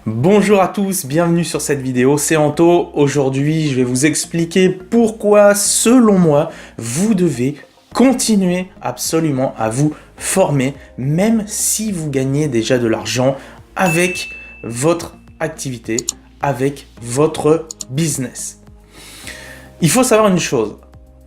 Bonjour à tous, bienvenue sur cette vidéo, c'est Anto. Aujourd'hui, je vais vous expliquer pourquoi, selon moi, vous devez continuer absolument à vous former, même si vous gagnez déjà de l'argent avec votre activité, avec votre business. Il faut savoir une chose,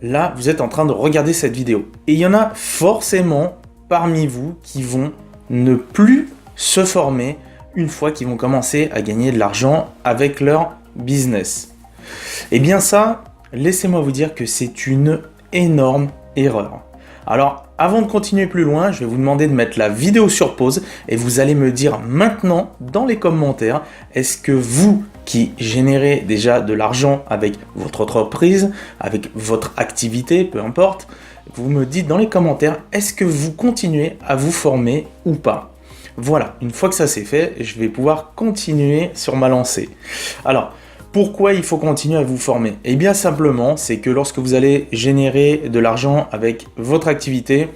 là, vous êtes en train de regarder cette vidéo et il y en a forcément parmi vous qui vont ne plus se former une fois qu'ils vont commencer à gagner de l'argent avec leur business. Et bien ça, laissez-moi vous dire que c'est une énorme erreur. Alors, avant de continuer plus loin, je vais vous demander de mettre la vidéo sur pause et vous allez me dire maintenant dans les commentaires, est-ce que vous qui générez déjà de l'argent avec votre entreprise, avec votre activité, peu importe, vous me dites dans les commentaires, est-ce que vous continuez à vous former ou pas ? Voilà, une fois que ça c'est fait, je vais pouvoir continuer sur ma lancée. Alors, pourquoi il faut continuer à vous former? Eh bien simplement, c'est que lorsque vous allez générer de l'argent avec votre activité,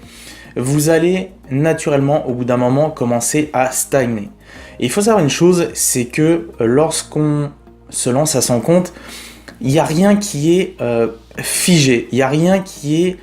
vous allez naturellement, au bout d'un moment, commencer à stagner. Et il faut savoir une chose, c'est que lorsqu'on se lance à son compte, il n'y a rien qui est figé, il n'y a rien qui est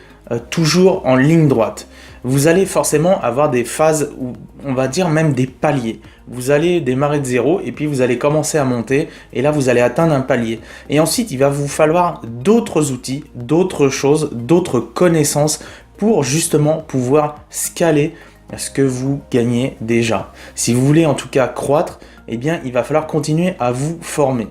toujours en ligne droite. Vous allez forcément avoir des phases, où on va dire même des paliers. Vous allez démarrer de zéro et puis vous allez commencer à monter et là vous allez atteindre un palier. Et ensuite il va vous falloir d'autres outils, d'autres choses, d'autres connaissances pour justement pouvoir scaler ce que vous gagnez déjà. Si vous voulez en tout cas croître, eh bien il va falloir continuer à vous former.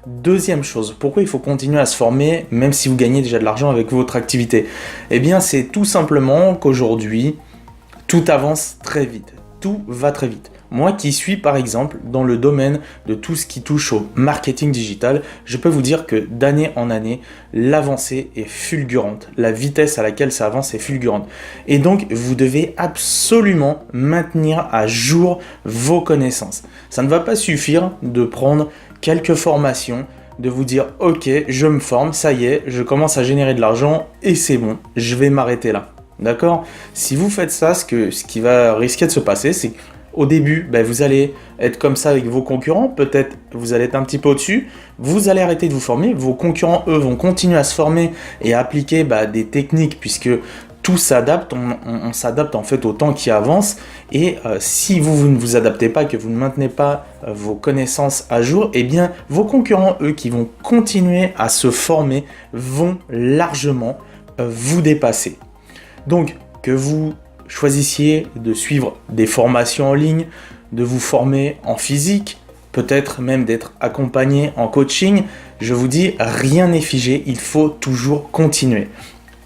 Deuxième chose, pourquoi il faut continuer à se former même si vous gagnez déjà de l'argent avec votre activité? Eh bien c'est tout simplement qu'aujourd'hui, tout avance très vite, tout va très vite. Moi qui suis par exemple dans le domaine de tout ce qui touche au marketing digital, je peux vous dire que d'année en année, l'avancée est fulgurante, la vitesse à laquelle ça avance est fulgurante. Et donc vous devez absolument maintenir à jour vos connaissances. Ça ne va pas suffire de prendre quelques formations, de vous dire ok, je me forme, ça y est, je commence à générer de l'argent et c'est bon, je vais m'arrêter là. D'accord? Si vous faites ça, ce qui va risquer de se passer, c'est qu'au début, vous allez être comme ça avec vos concurrents, peut-être vous allez être un petit peu au-dessus, vous allez arrêter de vous former, vos concurrents, eux, vont continuer à se former et à appliquer des techniques puisque tout s'adapte, on s'adapte en fait au temps qui avance et si vous ne vous adaptez pas, que vous ne maintenez pas vos connaissances à jour, eh bien vos concurrents, eux, qui vont continuer à se former, vont largement vous dépasser. Donc, que vous choisissiez de suivre des formations en ligne, de vous former en physique, peut-être même d'être accompagné en coaching, je vous dis, rien n'est figé, il faut toujours continuer.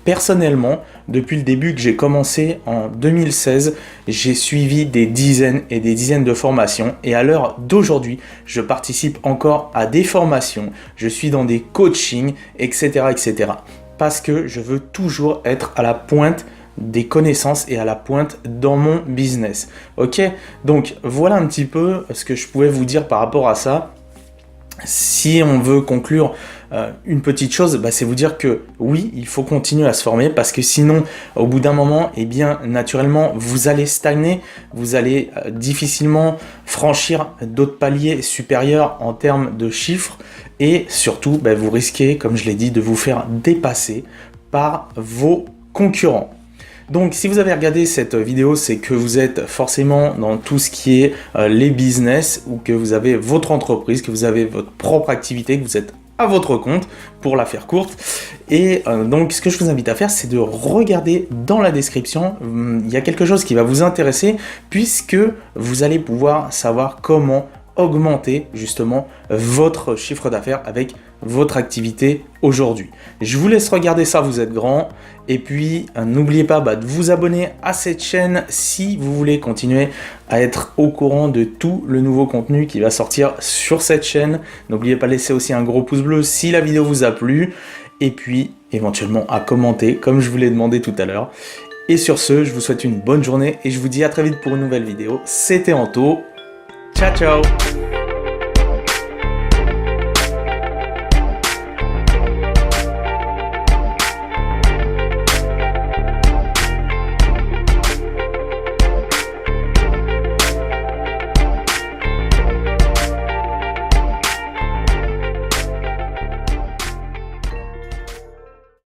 Personnellement, depuis le début que j'ai commencé en 2016, j'ai suivi des dizaines et des dizaines de formations et à l'heure d'aujourd'hui, je participe encore à des formations, je suis dans des coachings, etc., etc. Parce que je veux toujours être à la pointe des connaissances et à la pointe dans mon business. Ok? Donc voilà un petit peu ce que je pouvais vous dire par rapport à ça. Si on veut conclure une petite chose, c'est vous dire que oui, il faut continuer à se former parce que sinon, au bout d'un moment, eh bien, naturellement, vous allez stagner, vous allez difficilement franchir d'autres paliers supérieurs en termes de chiffres et surtout, vous risquez, comme je l'ai dit, de vous faire dépasser par vos concurrents. Donc si vous avez regardé cette vidéo, c'est que vous êtes forcément dans tout ce qui est les business ou que vous avez votre entreprise, que vous avez votre propre activité, que vous êtes à votre compte pour la faire courte. Et donc ce que je vous invite à faire, c'est de regarder dans la description, il y a quelque chose qui va vous intéresser puisque vous allez pouvoir savoir comment augmenter justement votre chiffre d'affaires avec votre activité aujourd'hui. Je vous laisse regarder ça, vous êtes grand. Et puis, n'oubliez pas de vous abonner à cette chaîne si vous voulez continuer à être au courant de tout le nouveau contenu qui va sortir sur cette chaîne. N'oubliez pas de laisser aussi un gros pouce bleu si la vidéo vous a plu. Et puis, éventuellement, à commenter comme je vous l'ai demandé tout à l'heure. Et sur ce, je vous souhaite une bonne journée et je vous dis à très vite pour une nouvelle vidéo. C'était Anto. Ciao, ciao!